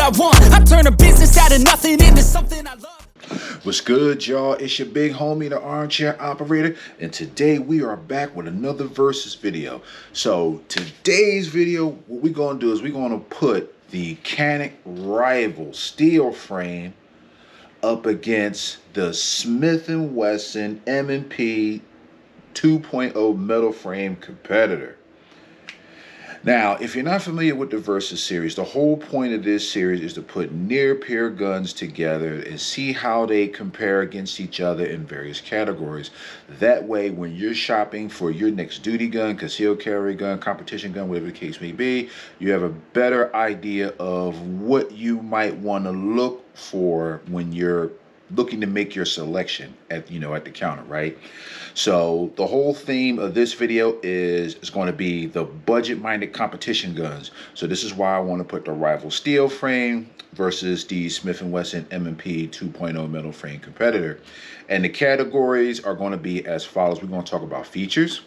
I want. I turn a business out of nothing into something I love. What's good, y'all? It's your big homie, the Armchair Operator, and today we are back with another versus video. So today's video, what we're gonna do is we're gonna put the Canik rival steel frame up against the Smith & Wesson M&P 2.0 metal frame competitor. Now, if you're not familiar with the Versus series, the whole point of this series is to put near peer guns together and see how they compare against each other in various categories. That way, when you're shopping for your next duty gun, concealed carry gun, competition gun, whatever the case may be, you have a better idea of what you might want to look for when you're looking to make your selection at the counter, right? So the whole theme of this video is going to be the budget-minded competition guns. So this is why I want to put the rival steel frame versus the Smith & Wesson M&P 2.0 metal frame competitor. And the categories are going to be as follows. We're going to talk about features.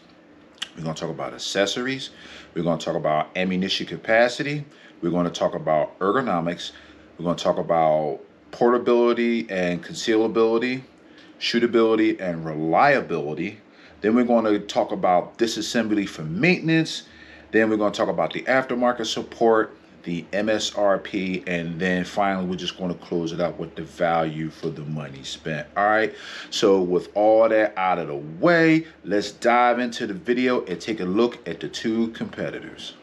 We're going to talk about accessories. We're going to talk about ammunition capacity. We're going to talk about ergonomics. We're going to talk about portability and concealability, shootability and reliability. Then we're going to talk about disassembly for maintenance. Then we're going to talk about the aftermarket support, the MSRP, and then finally we're just going to close it out with the value for the money spent. All right, so with all that out of the way, let's dive into the video and take a look at the two competitors.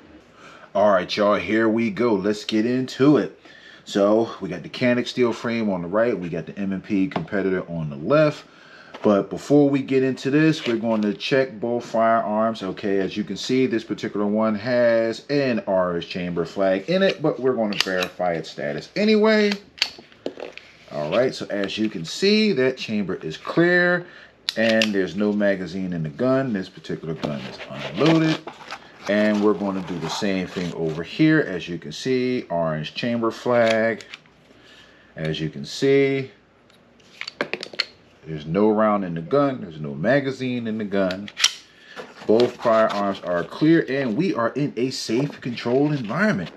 All right, y'all, here we go. Let's get into it. So we got the Canik steel frame on the right, we got the M&P competitor on the left. But before we get into this, we're going to check both firearms. Okay, as you can see, this particular one has an RS chamber flag in it, but we're going to verify its status anyway. All right, so as you can see, that chamber is clear and there's no magazine in the gun. This particular gun is unloaded. And we're going to do the same thing over here. As you can see, orange chamber flag. As you can see, there's no round in the gun. There's no magazine in the gun. Both firearms are clear and we are in a safe, controlled environment.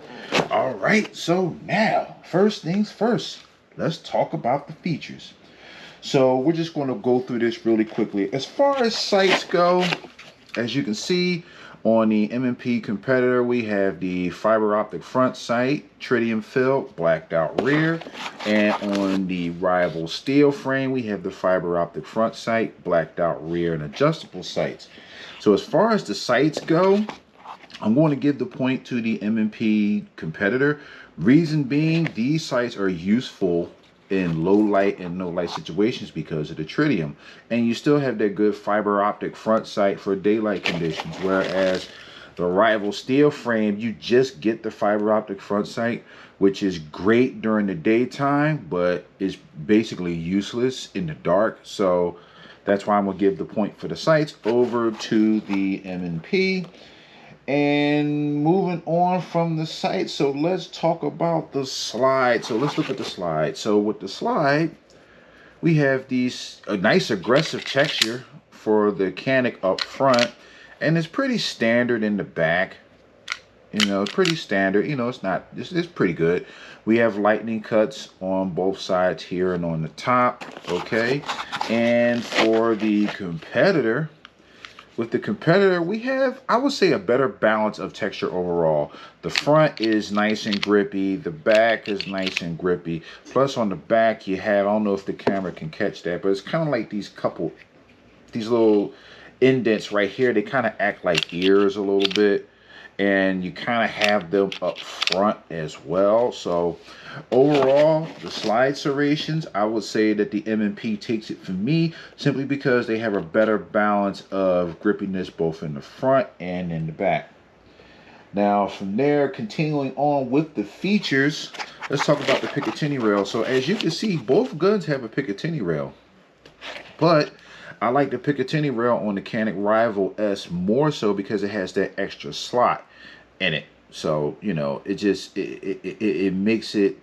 All right, so now, first things first, let's talk about the features. So we're just going to go through this really quickly. As far as sights go, as you can see, on the M&P competitor, we have the fiber optic front sight, tritium filled, blacked out rear. And on the rival steel frame, we have the fiber optic front sight, blacked out rear, and adjustable sights. So as far as the sights go, I'm going to give the point to the M&P competitor. Reason being, these sights are useful in low light and no light situations because of the tritium, and you still have that good fiber optic front sight for daylight conditions, whereas the rival steel frame, you just get the fiber optic front sight, which is great during the daytime but is basically useless in the dark. So that's why I'm gonna give the point for the sights over to the M&P. And moving on from the sight, so let's talk about the slide. So let's look at the slide. So with the slide, we have a nice aggressive texture for the Canik up front, and it's pretty standard in the back. Pretty standard. It's pretty good. We have lightning cuts on both sides here and on the top. Okay, and for the competitor, with the competitor, we have, I would say, a better balance of texture overall. The front is nice and grippy. The back is nice and grippy. Plus on the back you have, I don't know if the camera can catch that, but it's kind of like these little indents right here. They kind of act like ears a little bit. And you kind of have them up front as well. So overall, the slide serrations, I would say that the M&P takes it for me, simply because they have a better balance of grippiness both in the front and in the back. Now from there, continuing on with the features, let's talk about the Picatinny rail. So as you can see, both guns have a Picatinny rail, but I like the Picatinny rail on the Canik Rival S more so because it has that extra slot in it. So it makes it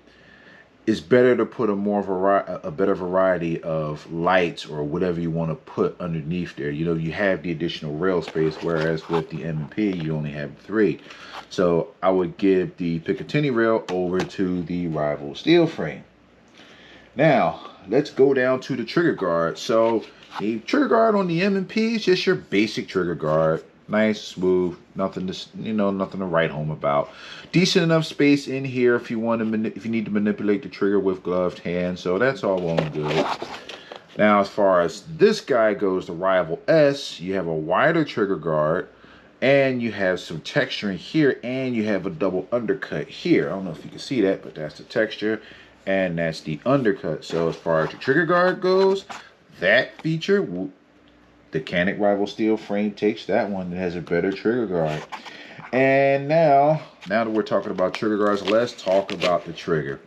it's better to put a better variety of lights or whatever you want to put underneath there. You know, you have the additional rail space, whereas with the M&P, you only have 3. So I would give the Picatinny rail over to the rival steel frame. Now, let's go down to the trigger guard. So the trigger guard on the M&P is just your basic trigger guard. Nice, smooth, nothing to, nothing to write home about. Decent enough space in here if you if you need to manipulate the trigger with gloved hands. So that's all well and good. Now, as far as this guy goes, the Rival S, you have a wider trigger guard, and you have some texturing here, and you have a double undercut here. I don't know if you can see that, but that's the texture, and that's the undercut. So as far as the trigger guard goes, that feature, the Canik Rival steel frame takes that one. That has a better trigger guard. And now that we're talking about trigger guards, let's talk about the trigger.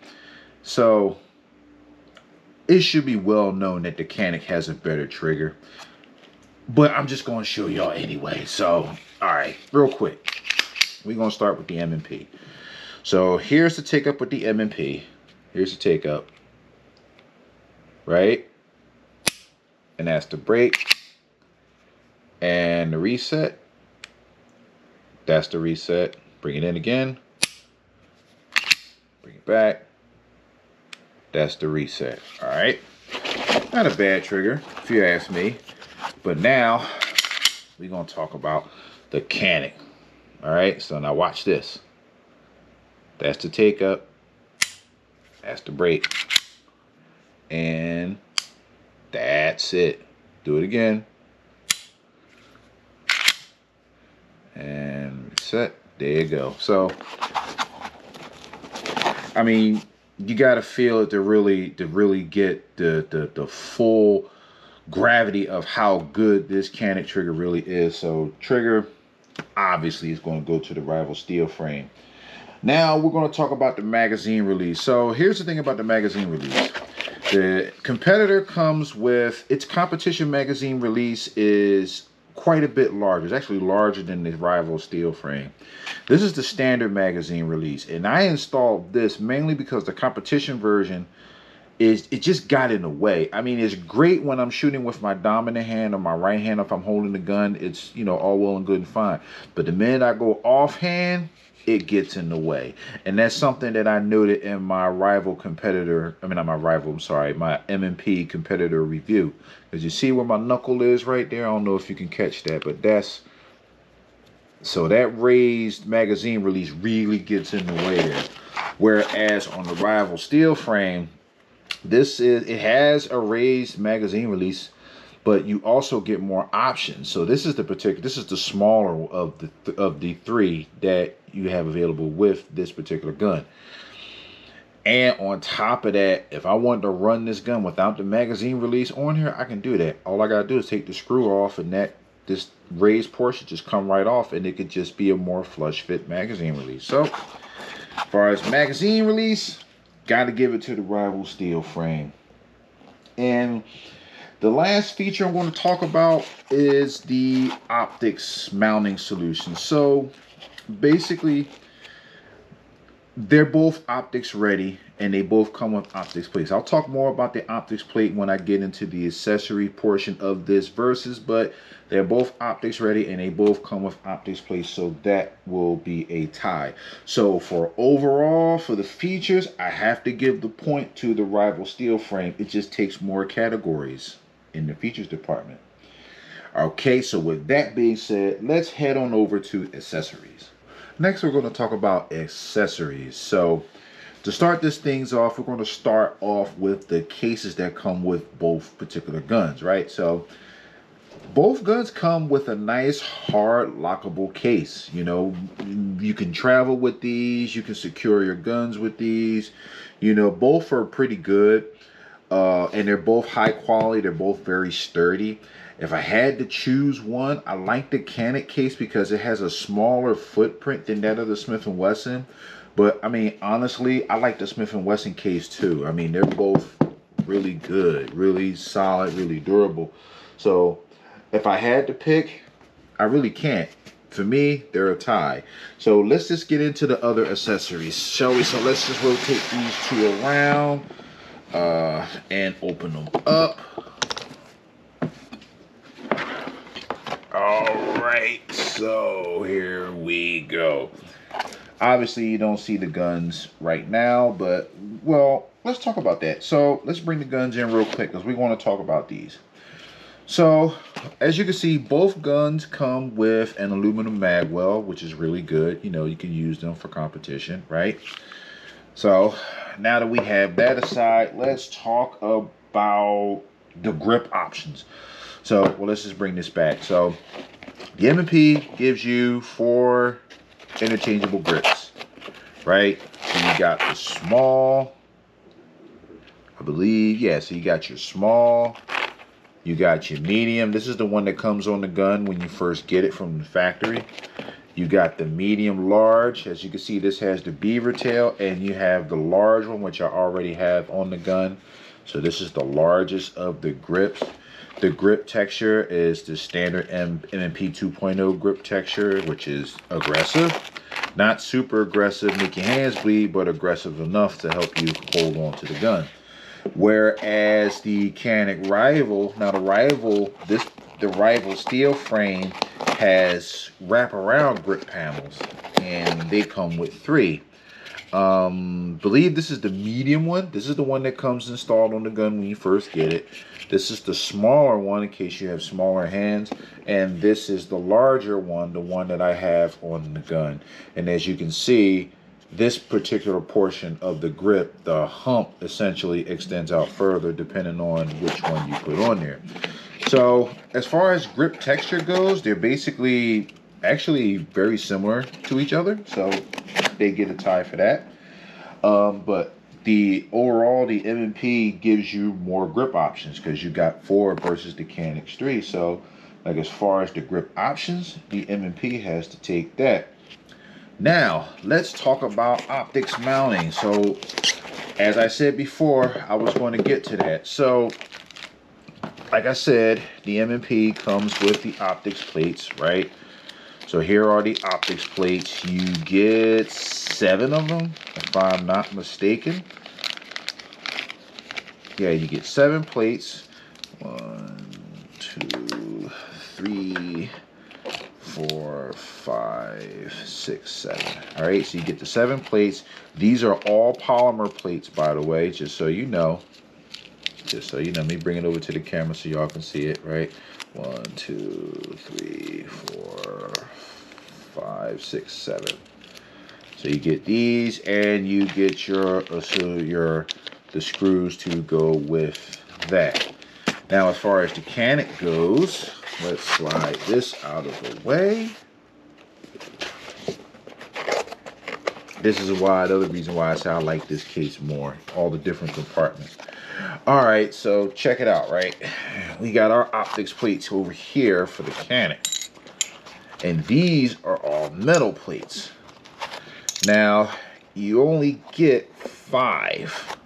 So it should be well known that the Canik has a better trigger, but I'm just going to show y'all anyway. So, all right, real quick, we're going to start with the M&P. So here's the take up with the M&P. Here's the take up, right? And that's the break. And the reset, that's the reset. Bring it in again, bring it back, that's the reset. All right, not a bad trigger if you ask me. But now we're gonna talk about the Canik. All right, so now watch this. That's the take up, that's the break, and that's it. Do it again. And reset. There you go. So I mean, you gotta feel it to really get the full gravity of how good this Canik trigger really is. So trigger obviously is going to go to the rival steel frame. Now we're going to talk about the magazine release. So here's the thing about the magazine release. The competitor comes with its competition magazine release is quite a bit larger. It's actually larger than the rival steel frame. This is the standard magazine release, and I installed this mainly because the competition version it just got in the way. I mean, it's great when I'm shooting with my dominant hand or my right hand. If I'm holding the gun, it's, all well and good and fine. But the minute I go offhand, it gets in the way. And that's something that I noted in my rival competitor, my M&P competitor review. As you see where my knuckle is right there, I don't know if you can catch that, but so that raised magazine release really gets in the way there. Whereas on the rival steel frame, it has a raised magazine release, but you also get more options. So this is the smaller of the 3 that you have available with this particular gun. And on top of that, if I want to run this gun without the magazine release on here, I can do that. All I gotta do is take the screw off, and this raised portion just come right off, and it could just be a more flush fit magazine release. So as far as magazine release, got to give it to the rival steel frame. And the last feature I'm going to talk about is the optics mounting solution. So basically, they're both optics ready, and they both come with optics plates. I'll talk more about the optics plate when I get into the accessory portion of this versus, but they're both optics ready, and they both come with optics plates, so that will be a tie. So for the features, I have to give the point to the rival steel frame. It just takes more categories in the features department. Okay, so with that being said, let's head on over to accessories. Next, we're going to talk about accessories. So to start this things off, we're going to start off with the cases that come with both particular guns, right? So both guns come with a nice hard lockable case. You can travel with these, you can secure your guns with these. Both are pretty good, and they're both high quality. They're both very sturdy. If I had to choose one, I like the Canik case because it has a smaller footprint than that of the Smith & Wesson. But I mean, honestly, I like the Smith & Wesson case too. I mean, they're both really good, really solid, really durable. So if I had to pick, I really can't. for me, they're a tie. So let's just get into the other accessories, shall we? So let's just rotate these two around and open them up. All right, so here we go. Obviously, you don't see the guns right now, but, well, let's talk about that. So let's bring the guns in real quick because we want to talk about these. So, as you can see, both guns come with an aluminum mag well, which is really good. You know, you can use them for competition, right? So, now that we have that aside, let's talk about the grip options. So, well, let's just bring this back. So, the M&P gives you 4 interchangeable grips, right? So, you got the small, I believe, yeah, so you got your small, you got your medium. This is the one that comes on the gun when you first get it from the factory. You got the medium large. As you can see, this has the beaver tail, and you have the large one, which I already have on the gun. So this is the largest of the grips. The grip texture is the standard M&P 2.0 grip texture, which is aggressive. Not super aggressive, make your hands bleed, but aggressive enough to help you hold on to the gun. Whereas the Canik Rival, now the Rival steel frame has wraparound grip panels, and they come with 3. Believe this is the medium one. This is the one that comes installed on the gun when you first get it. This is the smaller one in case you have smaller hands, and this is the larger one, the one that I have on the gun. And as you can see, this particular portion of the grip, the hump, essentially extends out further depending on which one you put on there. So as far as grip texture goes, they're basically actually very similar to each other, so they get a tie for that. But the overall, the M&P gives you more grip options because you got 4 versus the Canik 3. So like as far as the grip options, the M&P has to take that. Now let's talk about optics mounting. So as I said before, I was going to get to that. So like I said, the M&P comes with the optics plates, right? So here are the optics plates. You get 7 of them, if I'm not mistaken. Yeah, you get 7 plates. 1, 2, 3, 4, 5, 6, 7. All right, so you get the 7 plates. These are all polymer plates, by the way, just so you know. Just so you know, let me bring it over to the camera so y'all can see it, right? 1, 2, 3, 4, 5, 6, 7. So you get these, and you get the screws to go with that. Now, as far as the Canik goes, let's slide this out of the way. This is the other reason why I say I like this case more. All the different compartments. All right, so check it out, right? We got our optics plates over here for the Canik. And these are all metal plates. Now, you only get 5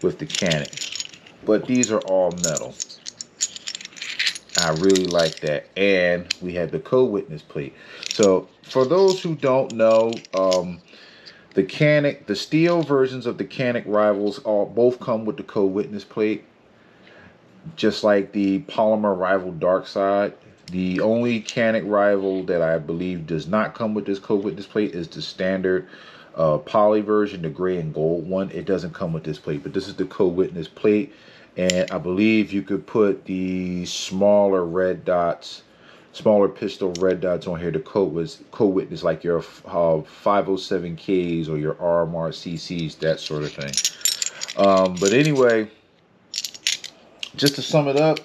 with the Canik, but these are all metal. I really like that. And we have the co-witness plate. So for those who don't know, the Canik, the steel versions of the Canik Rivals both come with the co-witness plate, just like the polymer Rival Dark Side. The only Canik Rival that I believe does not come with this co-witness plate is the standard poly version, the gray and gold one. It doesn't come with this plate, but this is the co-witness plate. And I believe you could put the smaller red dots, smaller pistol red dots on here to co-witness like your 507Ks or your RMR CCs, that sort of thing. But anyway, just to sum it up,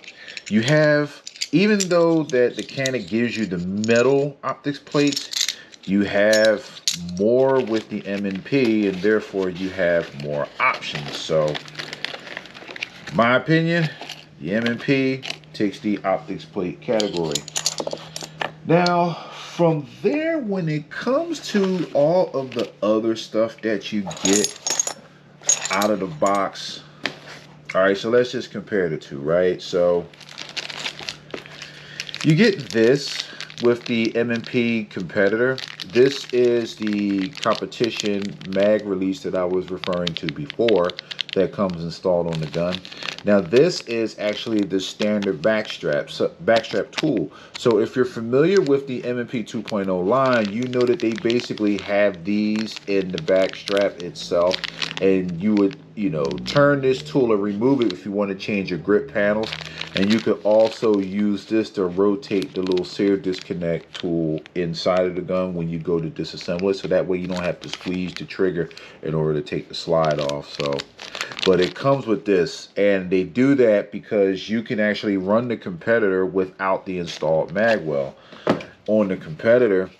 you have, even though that the Canik gives you the metal optics plates, you have more with the M&P, and therefore you have more options. So my opinion, the M&P takes the optics plate category. Now, from there, when it comes to all of the other stuff that you get out of the box, all right, so let's just compare the two, right? So you get this, with the M&P competitor, this is the competition mag release that I was referring to before that comes installed on the gun. Now this is actually the standard backstrap tool. So if you're familiar with the M&P 2.0 line, you know that they basically have these in the backstrap itself, and you would, you know, turn this tool or remove it if you want to change your grip panels. And you could also use this to rotate the little sear disconnect tool inside of the gun when you go to disassemble it, so that way you don't have to squeeze the trigger in order to take the slide off. So, but it comes with this, and they do that because you can actually run the competitor without the installed magwell. On the competitor,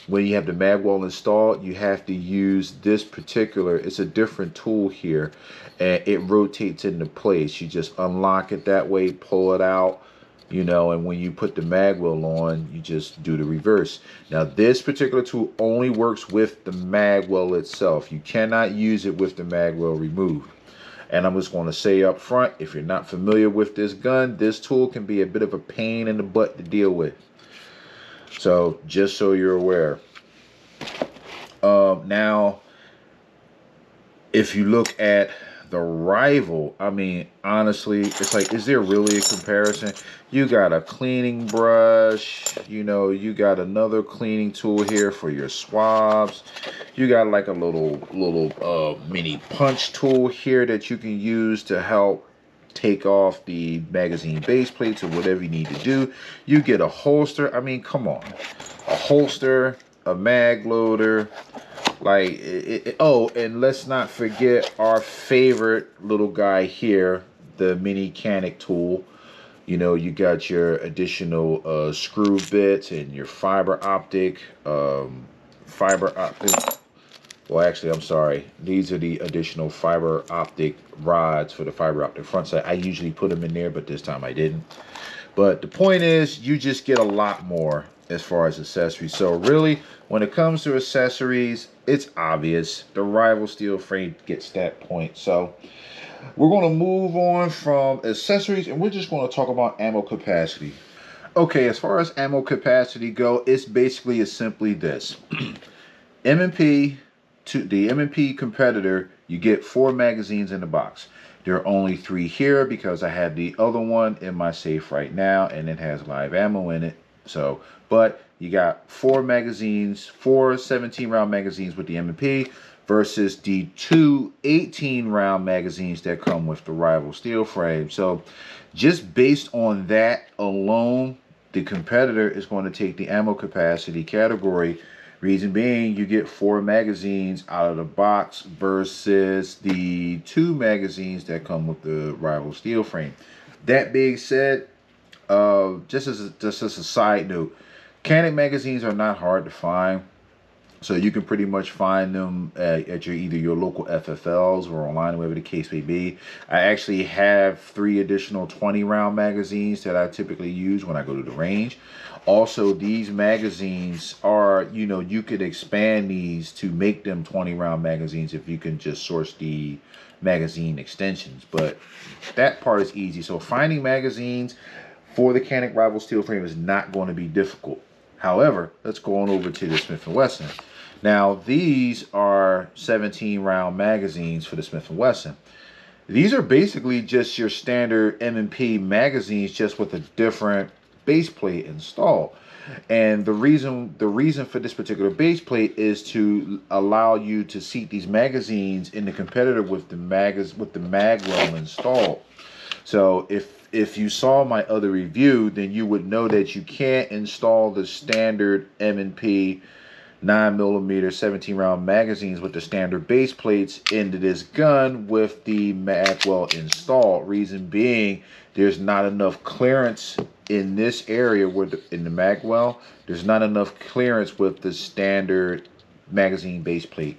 when you have the magwell installed, you have to use this particular, it's a different tool here, and it rotates into place. You just unlock it that way, pull it out, you know, and when you put the magwell on, you just do the reverse. Now this particular tool only works with the magwell itself. You cannot use it with the magwell removed. And I'm just going to say up front, if you're not familiar with this gun, this tool can be a bit of a pain in the butt to deal with. So just so you're aware. Now, if you look at the rival, I mean, honestly, it's like, is there really a comparison? You got a cleaning brush, you know, you got another cleaning tool here for your swabs. You got like a little mini punch tool here that you can use to help take off the magazine base plates or whatever you need to do. You get a holster. I mean, come on. A holster, a mag loader, like oh, and let's not forget our favorite little guy here, the mini Canik tool. You know, you got your additional screw bits and your fiber optic. Well, actually, I'm sorry. These are the additional fiber optic rods for the fiber optic front side. I usually put them in there, but this time I didn't. But the point is, you just get a lot more as far as accessories. So really, when it comes to accessories, it's obvious. The rival steel frame gets that point. So we're going to move on from accessories, and we're just going to talk about ammo capacity. Okay, as far as ammo capacity go, it's basically as simply this. M&P, to the M&P competitor, you get 4 magazines in the box. There are only 3 here because I have the other one in my safe right now, and it has live ammo in it. So, but you got 4 magazines, 4 17-round magazines with the M&P versus the 2 18-round magazines that come with the rival steel frame. So just based on that alone, the competitor is going to take the ammo capacity category. Reason being, you get 4 magazines out of the box versus the 2 magazines that come with the rival steel frame. That being said, just as a side note, Canik magazines are not hard to find. So you can pretty much find them at either your local FFLs or online, whatever the case may be. I actually have 3 additional 20-round magazines that I typically use when I go to the range. Also, these magazines are, you know, you could expand these to make them 20-round magazines if you can just source the magazine extensions. But that part is easy. So finding magazines for the Canik rival steel frame is not going to be difficult. However, let's go on over to the Smith & Wesson. Now, these are 17-round magazines for the Smith & Wesson. These are basically just your standard M&P magazines, just with a different base plate installed. And the reason for this particular base plate is to allow you to seat these magazines in the competitor with the magwell installed. So if you saw my other review, then you would know that you can't install the standard M&P 9mm 17-round magazines with the standard base plates into this gun with the magwell installed. Reason being, there's not enough clearance in this area in the magwell. There's not enough clearance with the standard magazine base plate.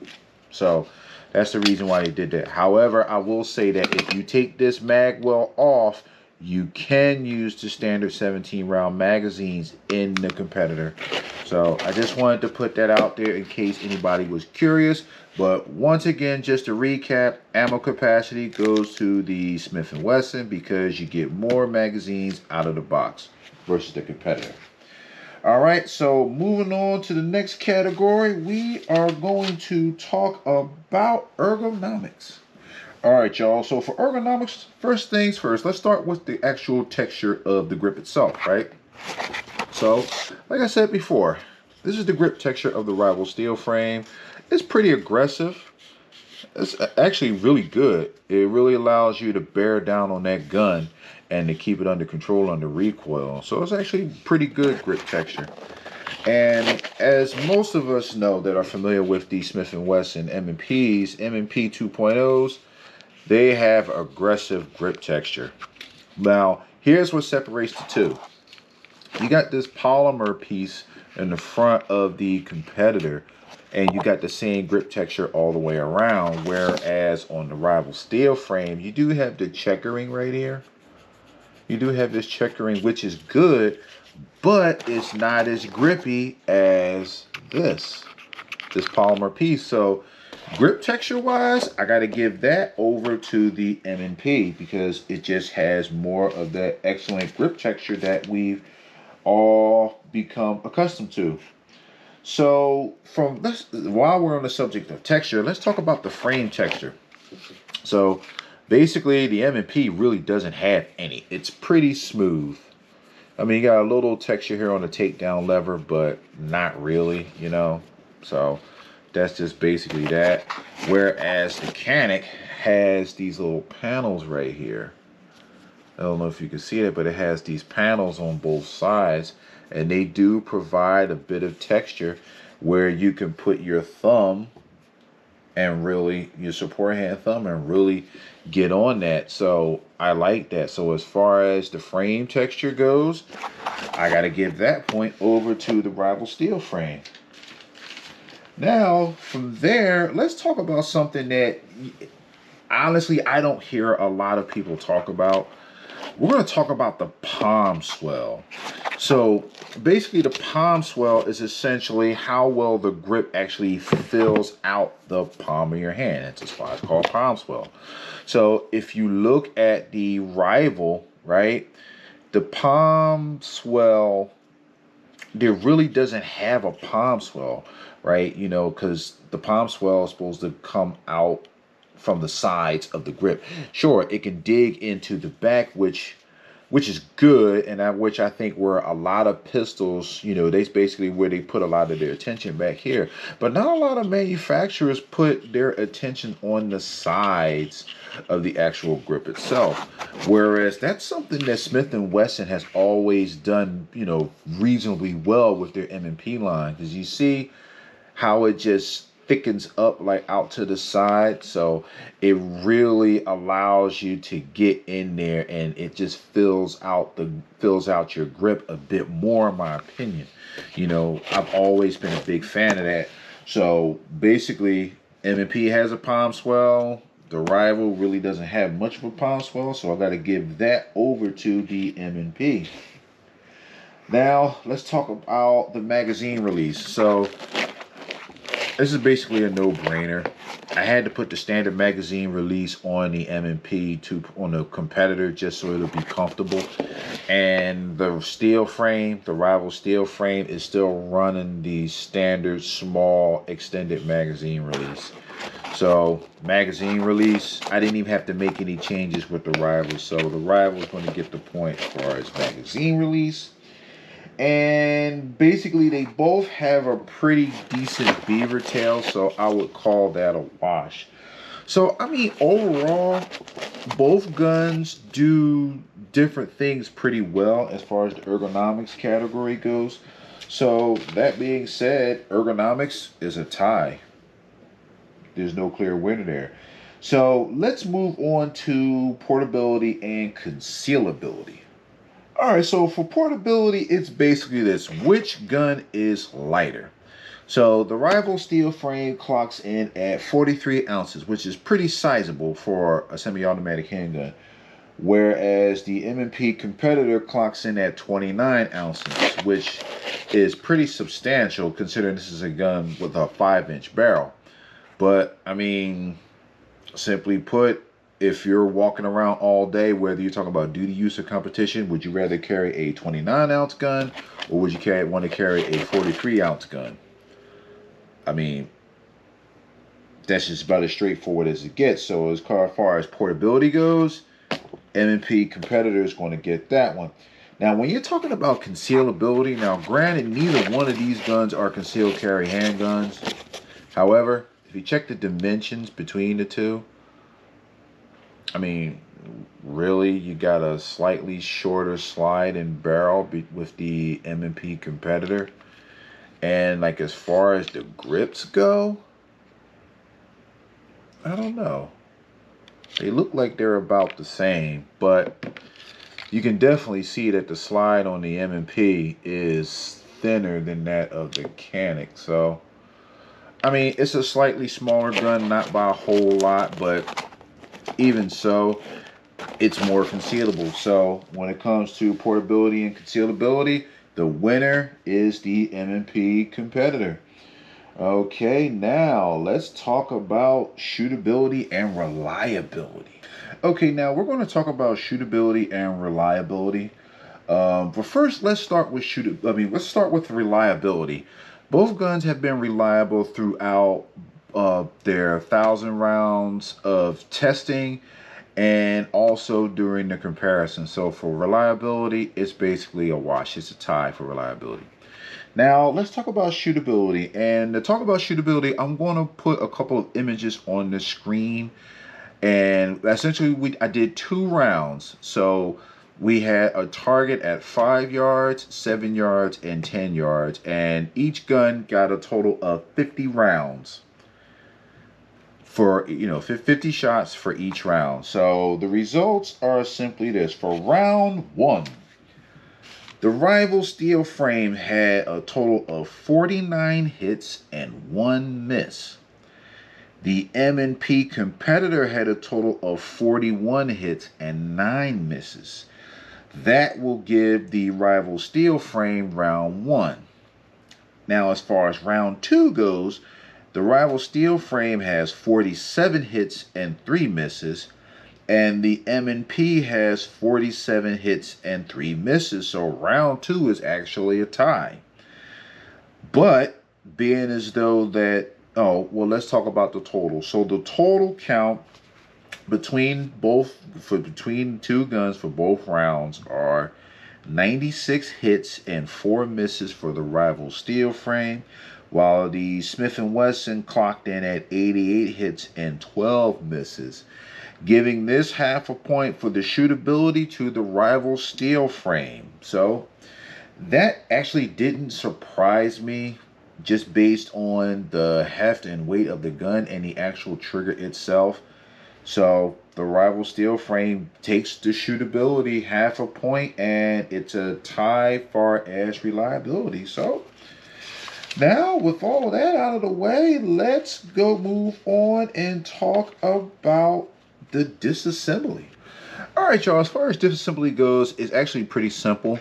So that's the reason why they did that. However, I will say that if you take this magwell off, you can use the standard 17-round magazines in the competitor. So I just wanted to put that out there in case anybody was curious. But once again, just to recap, ammo capacity goes to the Smith & Wesson because you get more magazines out of the box versus the competitor. All right, so moving on to the next category, we are going to talk about ergonomics. All right, y'all. So for ergonomics, first things first, let's start with the actual texture of the grip itself, right? So, like I said before, this is the grip texture of the Rival steel frame. It's pretty aggressive. It's actually really good. It really allows you to bear down on that gun and to keep it under control under recoil. So it's actually pretty good grip texture. And as most of us know that are familiar with the Smith & Wesson M&Ps, M&P 2.0s, they have aggressive grip texture. Now, here's what separates the two. You got this polymer piece in the front of the competitor, and you got the same grip texture all the way around, whereas on the Rival steel frame, you do have the checkering right here. You do have this checkering, which is good, but it's not as grippy as this polymer piece. So grip texture wise, I got to give that over to the M&P because it just has more of that excellent grip texture that we've all become accustomed to. So while we're on the subject of texture, let's talk about the frame texture. So basically the M&P really doesn't have any. It's pretty smooth. I mean, you got a little texture here on the takedown lever, but not really, you know. So that's just basically that. Whereas the Canik has these little panels right here. I don't know if you can see it, but it has these panels on both sides, and they do provide a bit of texture where you can put your thumb and really, your support hand thumb, and really get on that. So I like that. So as far as the frame texture goes, I got to give that point over to the Rival steel frame. Now, from there, let's talk about something that honestly I don't hear a lot of people talk about. We're going to talk about the palm swell. So basically the palm swell is essentially how well the grip actually fills out the palm of your hand. That's why it's called palm swell. So if you look at the Rival, right, the palm swell, there really doesn't have a palm swell, right? You know, because the palm swell is supposed to come out from the sides of the grip. Sure, it can dig into the back, which is good, and which I think where a lot of pistols, you know, that's basically where they put a lot of their attention back here. But not a lot of manufacturers put their attention on the sides of the actual grip itself. Whereas that's something that Smith & Wesson has always done, you know, reasonably well with their M&P line. Because you see how it just thickens up like out to the side, so it really allows you to get in there, and it just fills out your grip a bit more, in my opinion. You know, I've always been a big fan of that. So basically M&P has a palm swell. The Rival really doesn't have much of a palm swell, so I got to give that over to the M&P. Now let's talk about the magazine release. So this is basically a no-brainer. I had to put the standard magazine release on the M&P on the competitor just so it'll be comfortable. And the steel frame, the Rival steel frame, is still running the standard small extended magazine release. So magazine release, I didn't even have to make any changes with the Rival. So the Rival is going to get the point as far as magazine release. And basically they both have a pretty decent beaver tail, so I would call that a wash. So I mean, overall, both guns do different things pretty well as far as the ergonomics category goes. So that being said, ergonomics is a tie. There's no clear winner there. So let's move on to portability and concealability. Alright, so for portability, it's basically this. Which gun is lighter? So the Rival steel frame clocks in at 43 ounces, which is pretty sizable for a semi-automatic handgun. Whereas the M&P competitor clocks in at 29 ounces, which is pretty substantial considering this is a gun with a 5-inch barrel. But, I mean, simply put, if you're walking around all day, whether you're talking about duty use or competition, would you rather carry a 29-ounce gun, or would you want to carry a 43-ounce gun? I mean, that's just about as straightforward as it gets. So as far as portability goes, M&P competitor is going to get that one. Now, when you're talking about concealability, now granted, neither one of these guns are concealed carry handguns. However, if you check the dimensions between the two, I mean, really, you got a slightly shorter slide and barrel with the M&P competitor. And like as far as the grips go, I don't know. They look like they're about the same, but you can definitely see that the slide on the M&P is thinner than that of the Canik. So, I mean, it's a slightly smaller gun, not by a whole lot, but even so, it's more concealable. So when it comes to portability and concealability, the winner is the M&P competitor. Okay, now let's talk about shootability and reliability. Okay, now we're going to talk about shootability and reliability. But first, let's start with let's start with reliability. Both guns have been reliable throughout their 1,000 rounds of testing, and also during the comparison. So for reliability, it's basically a wash. It's a tie for reliability. Now, let's talk about shootability. And to talk about shootability, I'm going to put a couple of images on the screen. And essentially, I did 2 rounds. So we had a target at 5 yards, 7 yards, and 10 yards. And each gun got a total of 50 rounds. For 50 shots for each round. So the results are simply this. For round 1, the rival steel frame had a total of 49 hits and 1 miss. The M&P competitor had a total of 41 hits and 9 misses. That will give the rival steel frame round 1. Now, as far as round 2 goes, the rival steel frame has 47 hits and 3 misses, and the M&P has 47 hits and 3 misses. So round 2 is actually a tie. But being as though that, let's talk about the total. So the total count between 2 guns for both rounds are 96 hits and 4 misses for the rival steel frame, while the Smith & Wesson clocked in at 88 hits and 12 misses, giving this half a point for the shootability to the rival steel frame. So that actually didn't surprise me, just based on the heft and weight of the gun and the actual trigger itself. So the rival steel frame takes the shootability half a point, and it's a tie far as reliability. So now, with all of that out of the way, let's go move on and talk about the disassembly. All right, y'all, as far as disassembly goes, it's actually pretty simple.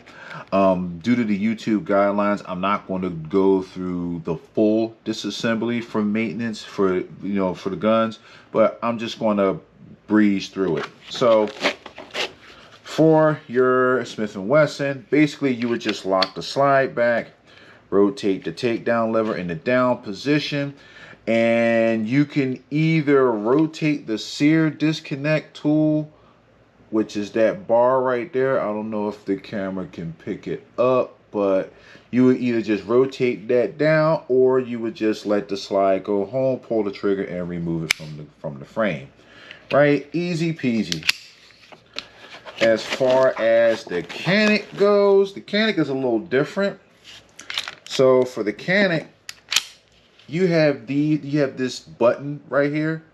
Due to the YouTube guidelines, I'm not going to go through the full disassembly for maintenance for the guns, but I'm just going to breeze through it. So for your Smith & Wesson, basically you would just lock the slide back, rotate the takedown lever in the down position, and you can either rotate the sear disconnect tool, which is that bar right there. I don't know if the camera can pick it up, but you would either just rotate that down, or you would just let the slide go home, pull the trigger, and remove it from the frame. Right? Easy peasy. As far as the Canik goes, the Canik is a little different. So for the Canik, you have this button right here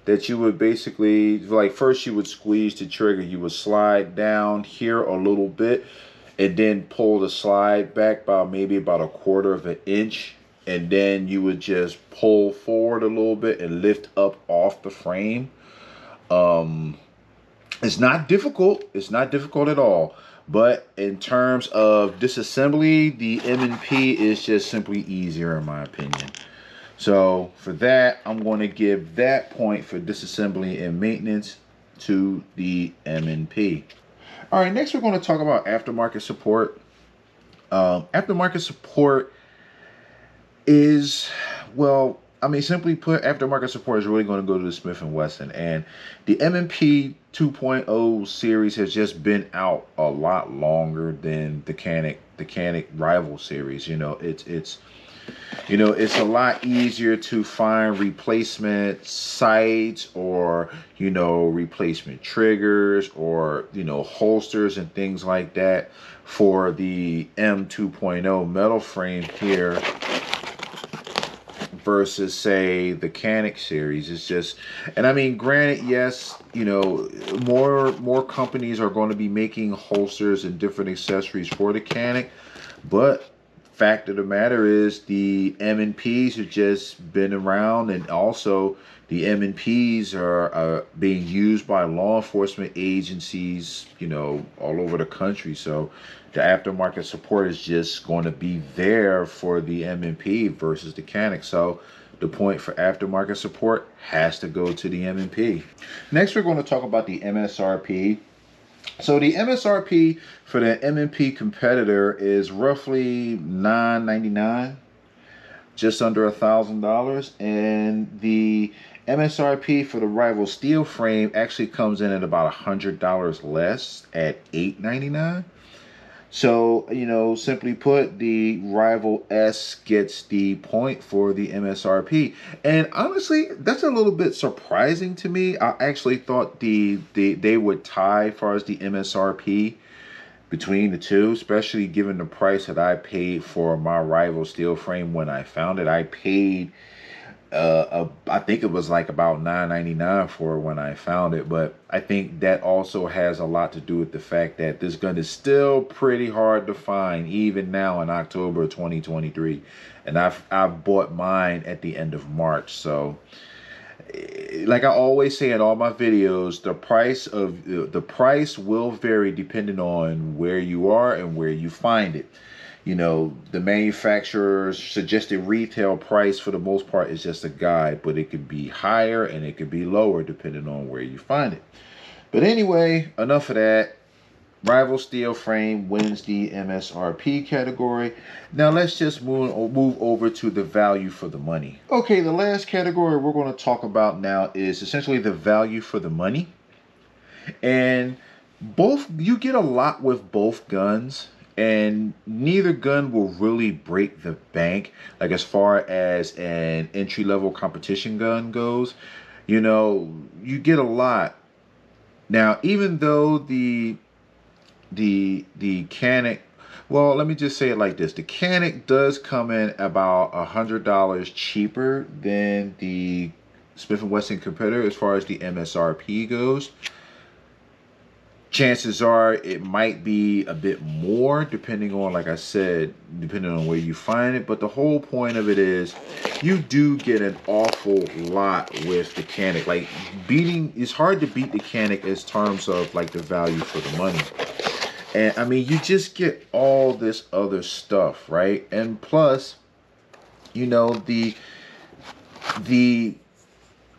that you would basically, like, first you would squeeze the trigger, you would slide down here a little bit, and then pull the slide back by maybe about 1/4 of an inch, and then you would just pull forward a little bit and lift up off the frame. It's not difficult. It's not difficult at all. But in terms of disassembly, the M&P is just simply easier in my opinion. So for that, I'm going to give that point for disassembly and maintenance to the M&P. All right, next we're going to talk about aftermarket support. Aftermarket support is, well, I mean, simply put, aftermarket support is really going to go to the Smith & Wesson. And the M&P 2.0 series has just been out a lot longer than the Canik rival series. It's a lot easier to find replacement sights or, replacement triggers or, holsters and things like that for the M 2.0 metal frame here versus, say, the Canik series. It's just, and I mean, granted, yes, more companies are going to be making holsters and different accessories for the Canik, but fact of the matter is the M&Ps have just been around, and also the M&Ps are being used by law enforcement agencies, all over the country. So the aftermarket support is just going to be there for the M&P versus the Canik. So the point for aftermarket support has to go to the M&P. Next, we're going to talk about the MSRP. So the MSRP for the M&P competitor is roughly $999, just under $1,000, and the MSRP for the rival steel frame actually comes in at about $100 less at $899. So, simply put, the rival S gets the point for the MSRP. And honestly, that's a little bit surprising to me. I actually thought they would tie as far as the MSRP between the two, especially given the price that I paid for my rival steel frame when I found it. I paid I think it was like about $9.99 for it when I found it, but I think that also has a lot to do with the fact that this gun is still pretty hard to find even now in October 2023, and I've bought mine at the end of March. So like I always say in all my videos, the price will vary depending on where you are and where you find it. The manufacturer's suggested retail price for the most part is just a guide, but it could be higher and it could be lower depending on where you find it. But anyway, enough of that. Rival steel frame wins the MSRP category. Now let's just move over to the value for the money. Okay, the last category we're going to talk about now is essentially the value for the money. And you get a lot with both guns. And neither gun will really break the bank, like as far as an entry-level competition gun goes. You get a lot. Now, even though the Canik, well, let me just say it like this: the Canik does come in about $100 cheaper than the Smith & Wesson competitor as far as the MSRP goes. Chances are it might be a bit more depending on, like I said, depending on where you find it. But the whole point of it is you do get an awful lot with the Canik. Like it's hard to beat the Canik as terms of like the value for the money. And I mean, you just get all this other stuff, right? And plus, the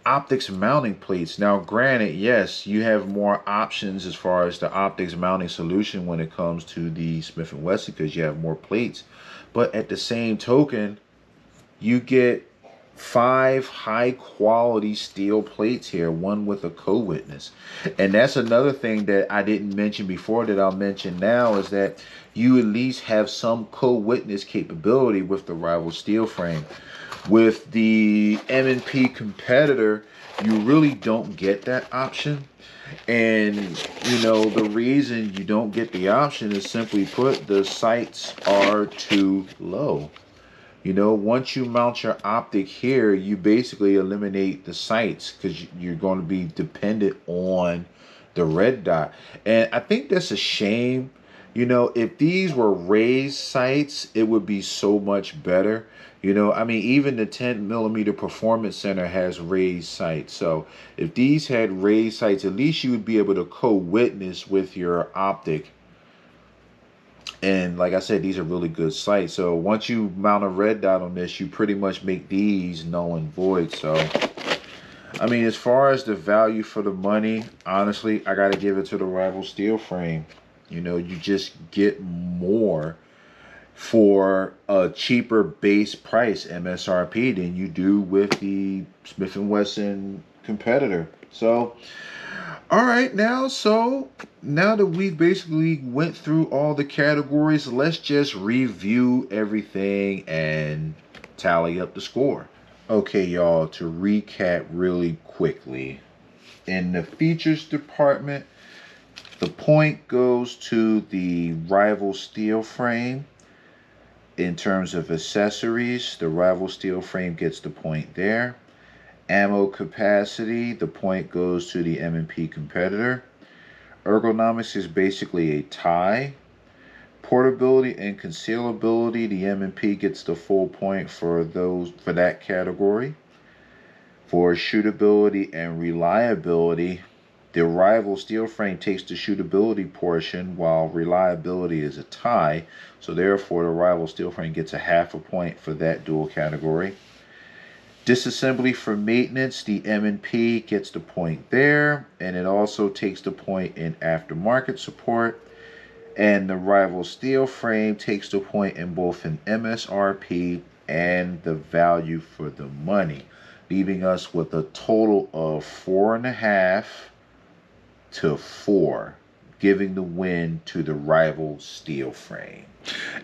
optics mounting plates. Now granted, yes, you have more options as far as the optics mounting solution when it comes to the Smith & Wesson because you have more plates, but at the same token you get 5 high quality steel plates here, one with a co-witness. And that's another thing that I didn't mention before that I'll mention now, is that you at least have some co-witness capability with the rival steel frame. With the M&P competitor, you really don't get that option. And the reason you don't get the option is, simply put, the sights are too low. Once you mount your optic here, you basically eliminate the sights because you're going to be dependent on the red dot. And I think that's a shame. If these were raised sights, it would be so much better. I mean, even the 10mm Performance Center has raised sights. So if these had raised sights, at least you would be able to co-witness with your optic And like I said, these are really good sights. So once you mount a red dot on this, you pretty much make these null and void. So, I mean, as far as the value for the money, honestly, I got to give it to the Rival steel frame. You know, you just get more for a cheaper base price MSRP than you do with the Smith & Wesson competitor. So, all right, so now that we've basically went through all the categories, let's just review everything and tally up the score. Okay, y'all, to recap really quickly. In the features department, the point goes to the Rival steel frame. In terms of accessories, the Rival steel frame gets the point there. Ammo capacity, the point goes to the M&P competitor. Ergonomics is basically a tie. Portability and concealability, the M&P gets the full point for that category. For shootability and reliability, the Rival steel frame takes the shootability portion while reliability is a tie. So therefore the Rival steel frame gets a half a point for that dual category. Disassembly for maintenance, the M&P gets the point there, and it also takes the point in aftermarket support. And the Rival steel frame takes the point in both an MSRP and the value for the money, leaving us with a total of 4.5 to 4, giving the win to the Rival steel frame.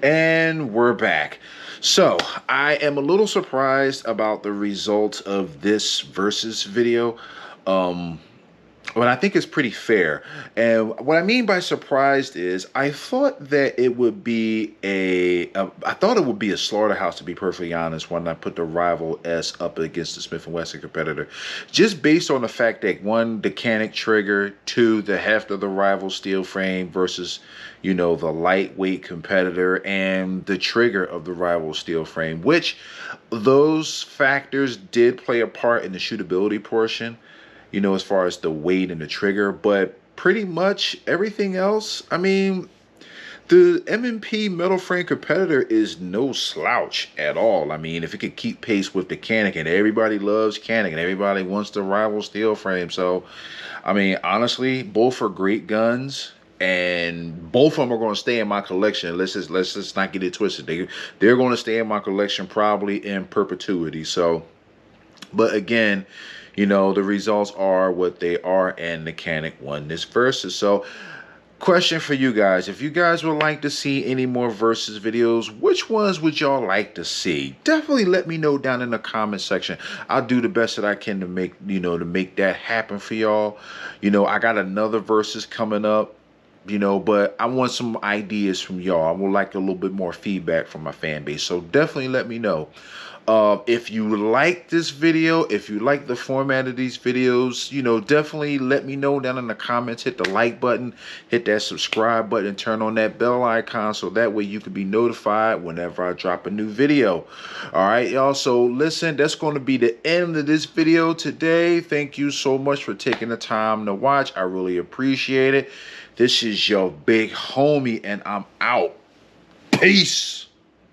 And we're back. So I am a little surprised about the results of this versus video. But I think it's pretty fair. And what I mean by surprised is I thought that it would be I thought it would be a slaughterhouse, to be perfectly honest, when I put the Rival S up against the Smith & Wesson competitor. Just based on the fact that, one, the Canik trigger, two, the heft of the Rival steel frame versus, you know, the lightweight competitor, and the trigger of the Rival steel frame, which those factors did play a part in the shootability portion, you know, as far as the weight and the trigger, but pretty much everything else, I mean, the M&P metal frame competitor is no slouch at all. I mean, if it could keep pace with the Canik, and everybody loves Canik, and everybody wants the Rival steel frame. So, I mean, honestly, both are great guns, and both of them are going to stay in my collection. Let's just not get it twisted. They're going to stay in my collection probably in perpetuity. So, but again, you know, the results are what they are, and the Canik won this versus. So, question for you guys. If you guys would like to see any more versus videos, which ones would y'all like to see? Definitely let me know down in the comment section. I'll do the best that I can to make that happen for y'all. You know, I got another versus coming up, you know, but I want some ideas from y'all. I would like a little bit more feedback from my fan base. So definitely let me know. If you like this video, if you like the format of these videos, you know, definitely let me know down in the comments. Hit the like button, hit that subscribe button, turn on that bell icon so that way you can be notified whenever I drop a new video. All right, y'all. So listen, that's going to be the end of this video today. Thank you so much for taking the time to watch. I really appreciate it. This is your big homie, and I'm out. Peace.